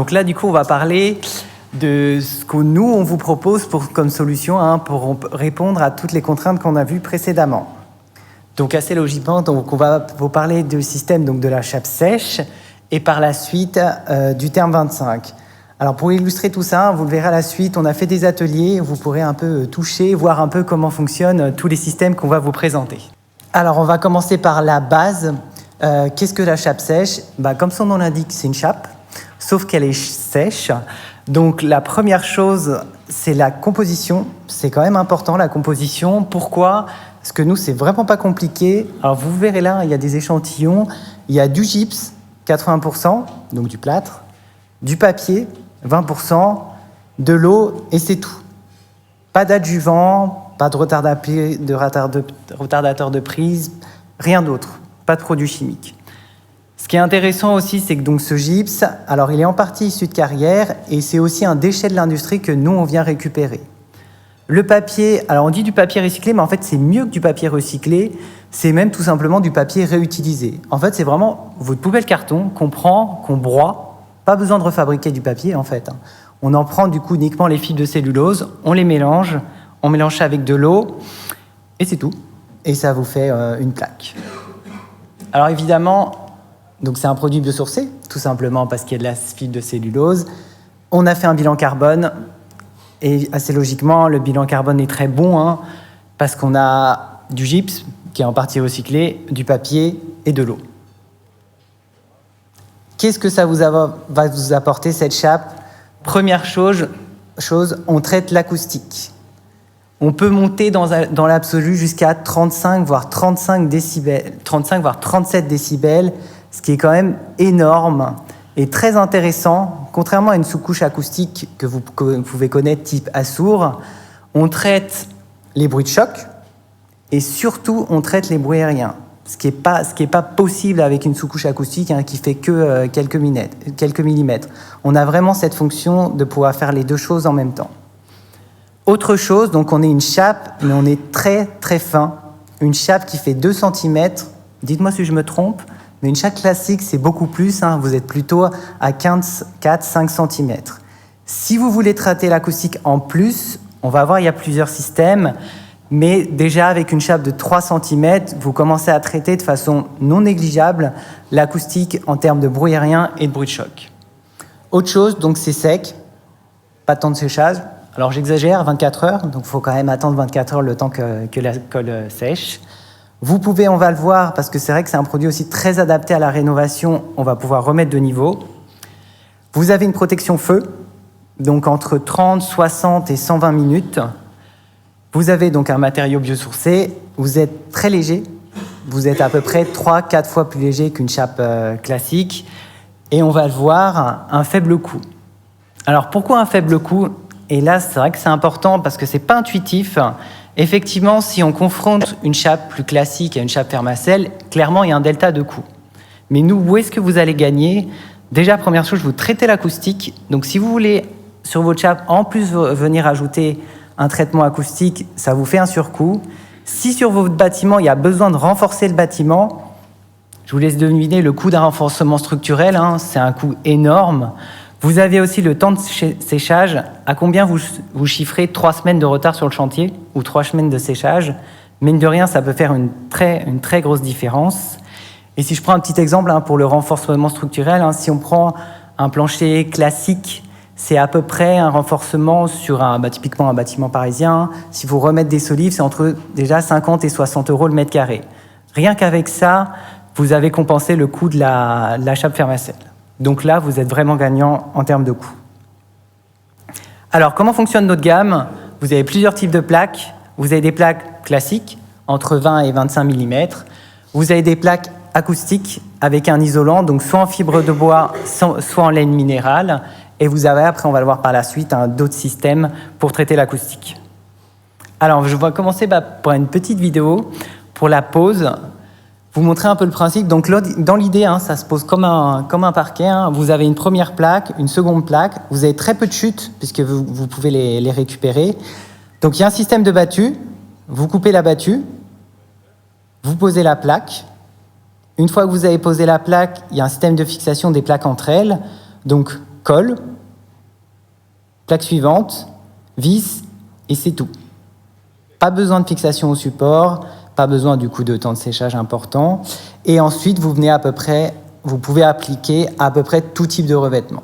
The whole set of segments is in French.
donc là, du coup, on va parler de ce que nous, on vous propose comme solution pour répondre à toutes les contraintes qu'on a vues précédemment. Donc, assez logiquement, donc, on va vous parler du système donc, de la chape sèche et par la suite du terme 25. Alors, pour illustrer tout ça, vous le verrez à la suite, on a fait des ateliers, vous pourrez un peu toucher, voir un peu comment fonctionnent tous les systèmes qu'on va vous présenter. Alors, on va commencer par la base. Qu'est-ce que la chape sèche ? Comme son nom l'indique, c'est une chape, sauf qu'elle est sèche. Donc la première chose, c'est la composition. C'est quand même important, la composition. Pourquoi ? Parce que nous, c'est vraiment pas compliqué. Alors vous verrez là, il y a des échantillons. Il y a du gypse, 80%, donc du plâtre, du papier, 20%, de l'eau, et c'est tout. Pas d'adjuvant, pas de retardateur de prise, rien d'autre. Pas de produits chimiques. Ce qui est intéressant aussi, c'est que donc ce gypse, alors il est en partie issu de carrière et c'est aussi un déchet de l'industrie que nous, on vient récupérer. Le papier, alors on dit du papier recyclé, mais en fait, c'est mieux que du papier recyclé. C'est même tout simplement du papier réutilisé. En fait, c'est vraiment votre poubelle carton qu'on prend, qu'on broie. Pas besoin de refabriquer du papier, en fait. On en prend du coup uniquement les fibres de cellulose, on les mélange, on mélange ça avec de l'eau et c'est tout. Et ça vous fait une plaque. Alors évidemment, donc c'est un produit biosourcé, tout simplement parce qu'il y a de la fibre de cellulose. On a fait un bilan carbone, et assez logiquement, le bilan carbone est très bon, parce qu'on a du gypse, qui est en partie recyclé, du papier et de l'eau. Qu'est-ce que ça va vous apporter, cette chape ? Première chose, on traite l'acoustique. On peut monter dans l'absolu jusqu'à 35, voire 35 décibels, 35, voire 37 décibels, ce qui est quand même énorme et très intéressant. Contrairement à une sous-couche acoustique que vous pouvez connaître type Assour, on traite les bruits de choc et surtout on traite les bruits aériens, ce qui est pas possible avec une sous-couche acoustique qui fait que quelques millimètres. On a vraiment cette fonction de pouvoir faire les deux choses en même temps. Autre chose, donc on est une chape, mais on est très très fin. Une chape qui fait 2 cm, dites-moi si je me trompe, mais une chape classique, c'est beaucoup plus, vous êtes plutôt à 4-5 cm. Si vous voulez traiter l'acoustique en plus, on va voir, il y a plusieurs systèmes, mais déjà avec une chape de 3 cm, vous commencez à traiter de façon non négligeable l'acoustique en termes de bruit aérien et de bruit de choc. Autre chose, donc c'est sec, pas de temps de séchage. Alors j'exagère, 24 heures, donc il faut quand même attendre 24 heures le temps que la colle sèche. Vous pouvez, on va le voir, parce que c'est vrai que c'est un produit aussi très adapté à la rénovation, on va pouvoir remettre de niveau. Vous avez une protection feu, donc entre 30, 60 et 120 minutes. Vous avez donc un matériau biosourcé, vous êtes très léger, vous êtes à peu près 3-4 fois plus léger qu'une chape classique, et on va le voir, un faible coût. Alors pourquoi un faible coût ? Et là, c'est vrai que c'est important parce que c'est pas intuitif. Effectivement, si on confronte une chape plus classique à une chape Thermacell, clairement, il y a un delta de coût. Mais nous, où est-ce que vous allez gagner ? Déjà, première chose, vous traitez l'acoustique. Donc, si vous voulez, sur votre chape, en plus venir ajouter un traitement acoustique, ça vous fait un surcoût. Si sur votre bâtiment, il y a besoin de renforcer le bâtiment, je vous laisse deviner le coût d'un renforcement structurel. C'est un coût énorme. Vous avez aussi le temps de séchage. À combien vous chiffrez 3 semaines de retard sur le chantier ou 3 semaines de séchage ? Mine de rien, ça peut faire une très grosse différence. Et si je prends un petit exemple pour le renforcement structurel, si on prend un plancher classique, c'est à peu près un renforcement sur typiquement un bâtiment parisien. Si vous remettez des solives, c'est entre déjà 50 et 60 € le mètre carré. Rien qu'avec ça, vous avez compensé le coût de la chape Thermacell. Donc là, vous êtes vraiment gagnant en termes de coût. Alors, comment fonctionne notre gamme ? Vous avez plusieurs types de plaques. Vous avez des plaques classiques, entre 20 et 25 mm. Vous avez des plaques acoustiques avec un isolant, donc soit en fibre de bois, soit en laine minérale. Et vous avez, après, on va le voir par la suite, d'autres systèmes pour traiter l'acoustique. Alors, je vais commencer par une petite vidéo pour la pose. Vous montrer un peu le principe. Donc, dans l'idée, ça se pose comme un parquet. Vous avez une première plaque, une seconde plaque. Vous avez très peu de chutes, puisque vous pouvez les récupérer. Donc, il y a un système de battue. Vous coupez la battue. Vous posez la plaque. Une fois que vous avez posé la plaque, il y a un système de fixation des plaques entre elles. Donc, colle, plaque suivante, vis, et c'est tout. Pas besoin de fixation au support, pas besoin du coup de temps de séchage important. Et ensuite, vous pouvez appliquer à peu près tout type de revêtement.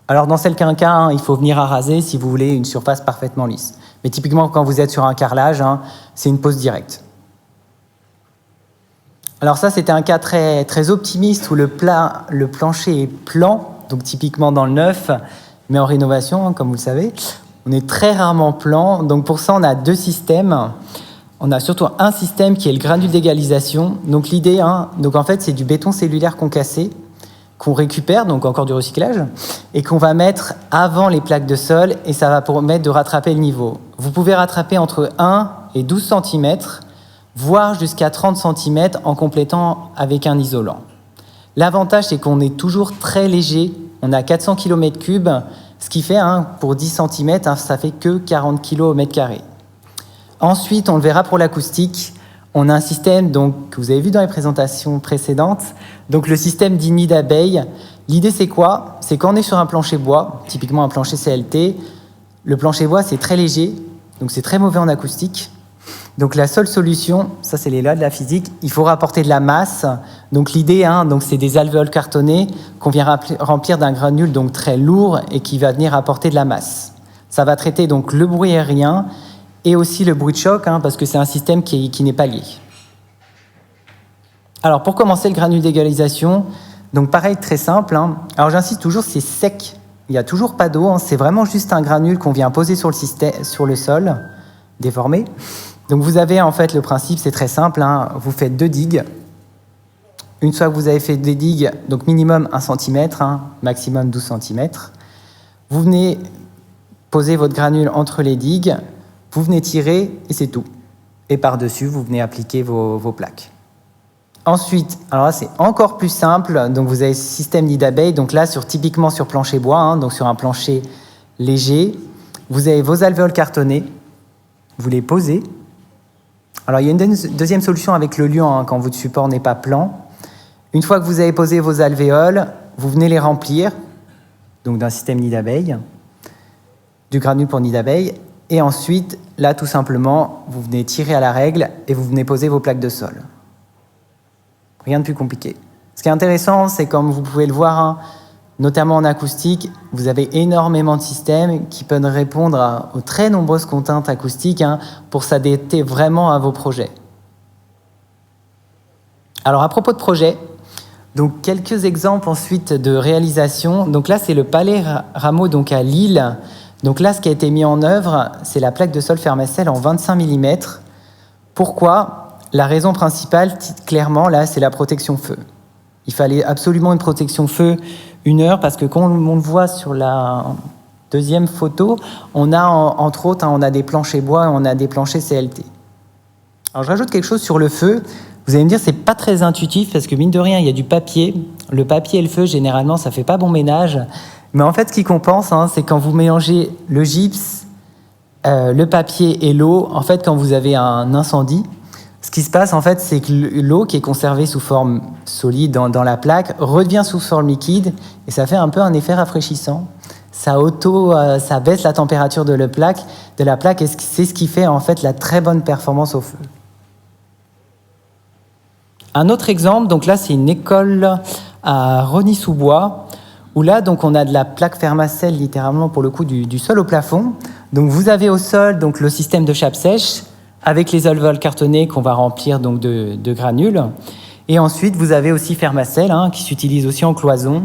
Alors dans certains cas, il faut venir araser si vous voulez une surface parfaitement lisse. Mais typiquement, quand vous êtes sur un carrelage, c'est une pose directe. Alors ça, c'était un cas très, très optimiste où le plancher est plan, donc typiquement dans le neuf, mais en rénovation, comme vous le savez. On est très rarement plan, donc pour ça, on a deux systèmes. On a surtout un système qui est le granule d'égalisation. Donc l'idée, donc en fait, c'est du béton cellulaire concassé qu'on récupère, donc encore du recyclage, et qu'on va mettre avant les plaques de sol, et ça va permettre de rattraper le niveau. Vous pouvez rattraper entre 1 et 12 cm, voire jusqu'à 30 cm en complétant avec un isolant. L'avantage, c'est qu'on est toujours très léger. On a 400 km3, ce qui fait, pour 10 cm, ça fait que 40 kg au mètre carré. Ensuite, on le verra pour l'acoustique, on a un système donc, que vous avez vu dans les présentations précédentes, donc le système dit nid d'abeille. L'idée, c'est quoi? C'est quand on est sur un plancher bois, typiquement un plancher CLT, le plancher bois, c'est très léger, donc c'est très mauvais en acoustique. Donc la seule solution, ça c'est les lois de la physique, il faut rapporter de la masse. Donc l'idée, donc c'est des alvéoles cartonnés qu'on vient remplir d'un granule donc très lourd et qui va venir apporter de la masse. Ça va traiter donc le bruit aérien et aussi le bruit de choc, parce que c'est un système qui n'est pas lié. Alors pour commencer le granule d'égalisation, donc pareil, très simple. Alors j'insiste toujours, c'est sec, il n'y a toujours pas d'eau, c'est vraiment juste un granule qu'on vient poser sur le sol, déformé. Donc vous avez en fait le principe, c'est très simple, vous faites 2 digues. Une fois que vous avez fait 2 digues, donc minimum 1 cm, maximum 12 cm, vous venez poser votre granule entre les digues, vous venez tirer et c'est tout. Et par-dessus, vous venez appliquer vos plaques. Ensuite, alors là c'est encore plus simple, donc vous avez ce système nid d'abeille, donc là typiquement sur plancher bois, donc sur un plancher léger, vous avez vos alvéoles cartonnées, vous les posez. Alors il y a une deuxième solution avec le lion quand votre support n'est pas plan. Une fois que vous avez posé vos alvéoles, vous venez les remplir, donc d'un système nid d'abeille, du granule pour nid d'abeille, et ensuite, là tout simplement, vous venez tirer à la règle et vous venez poser vos plaques de sol. Rien de plus compliqué. Ce qui est intéressant, c'est comme vous pouvez le voir, notamment en acoustique, vous avez énormément de systèmes qui peuvent répondre aux très nombreuses contraintes acoustiques pour s'adapter vraiment à vos projets. Alors à propos de projets, donc quelques exemples ensuite de réalisation. Donc là, c'est le Palais Rameau donc à Lille. Donc là, ce qui a été mis en œuvre, c'est la plaque de sol Fermacell en 25 mm. Pourquoi ? La raison principale, clairement, là, c'est la protection feu. Il fallait absolument une protection feu 1 heure parce que quand on le voit sur la deuxième photo, on a entre autres, on a des planchers bois et on a des planchers CLT. Alors je rajoute quelque chose sur le feu. Vous allez me dire, c'est pas très intuitif parce que mine de rien, il y a du papier. Le papier et le feu, généralement, ça fait pas bon ménage. Mais en fait, ce qui compense, c'est quand vous mélangez le gypse, le papier et l'eau. En fait, quand vous avez un incendie, ce qui se passe, en fait, c'est que l'eau qui est conservée sous forme solide dans la plaque redevient sous forme liquide et ça fait un peu un effet rafraîchissant. Ça baisse la température de la plaque et c'est ce qui fait en fait la très bonne performance au feu. Un autre exemple, donc là, c'est une école à Rosny-sous-Bois où là, donc, on a de la plaque Fermacell littéralement pour le coup du sol au plafond. Donc vous avez au sol donc le système de chape sèche avec les alvéoles cartonnées qu'on va remplir donc de granules. Et ensuite, vous avez aussi Fermacell qui s'utilise aussi en cloison.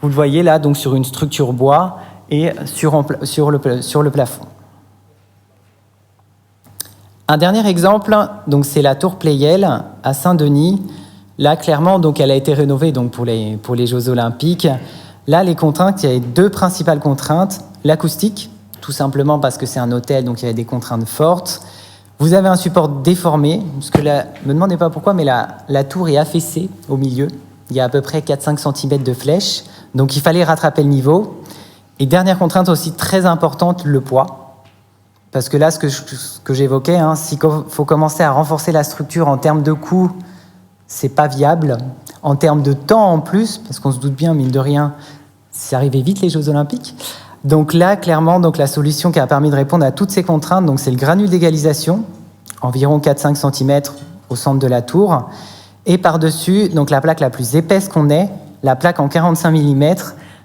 Vous le voyez là, donc sur une structure bois et sur le plafond. Un dernier exemple, donc c'est la tour Pleyel à Saint-Denis. Là, clairement, donc elle a été rénovée donc pour les Jeux Olympiques. Là, les contraintes, il y a 2 principales contraintes. L'acoustique, tout simplement parce que c'est un hôtel, donc il y a des contraintes fortes. Vous avez un support déformé, parce que là, me demandez pas pourquoi, mais la tour est affaissée au milieu. Il y a à peu près 4-5 cm de flèche, donc il fallait rattraper le niveau. Et dernière contrainte aussi très importante, le poids. Parce que là, ce que j'évoquais, s'il faut commencer à renforcer la structure en termes de coût, c'est pas viable. En termes de temps en plus, parce qu'on se doute bien, mine de rien, c'est arrivé vite les Jeux Olympiques. Donc là, clairement, donc la solution qui a permis de répondre à toutes ces contraintes, donc c'est le granule d'égalisation, environ 4-5 cm au centre de la tour. Et par-dessus, donc la plaque la plus épaisse qu'on ait, la plaque en 45 mm.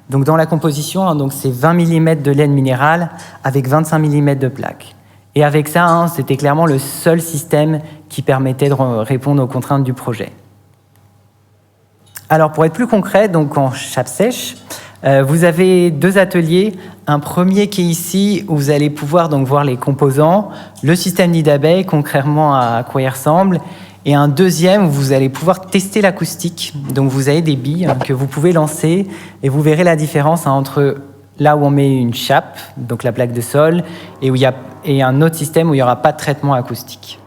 Donc dans la composition, donc c'est 20 mm de laine minérale avec 25 mm de plaque. Et avec ça, c'était clairement le seul système qui permettait de répondre aux contraintes du projet. Alors pour être plus concret, donc en chape sèche, vous avez 2 ateliers. Un premier qui est ici, où vous allez pouvoir donc voir les composants, le système nid d'abeille, concrètement à quoi il ressemble, et un deuxième où vous allez pouvoir tester l'acoustique. Donc vous avez des billes que vous pouvez lancer, et vous verrez la différence entre là où on met une chape, donc la plaque de sol, et un autre système où il n'y aura pas de traitement acoustique.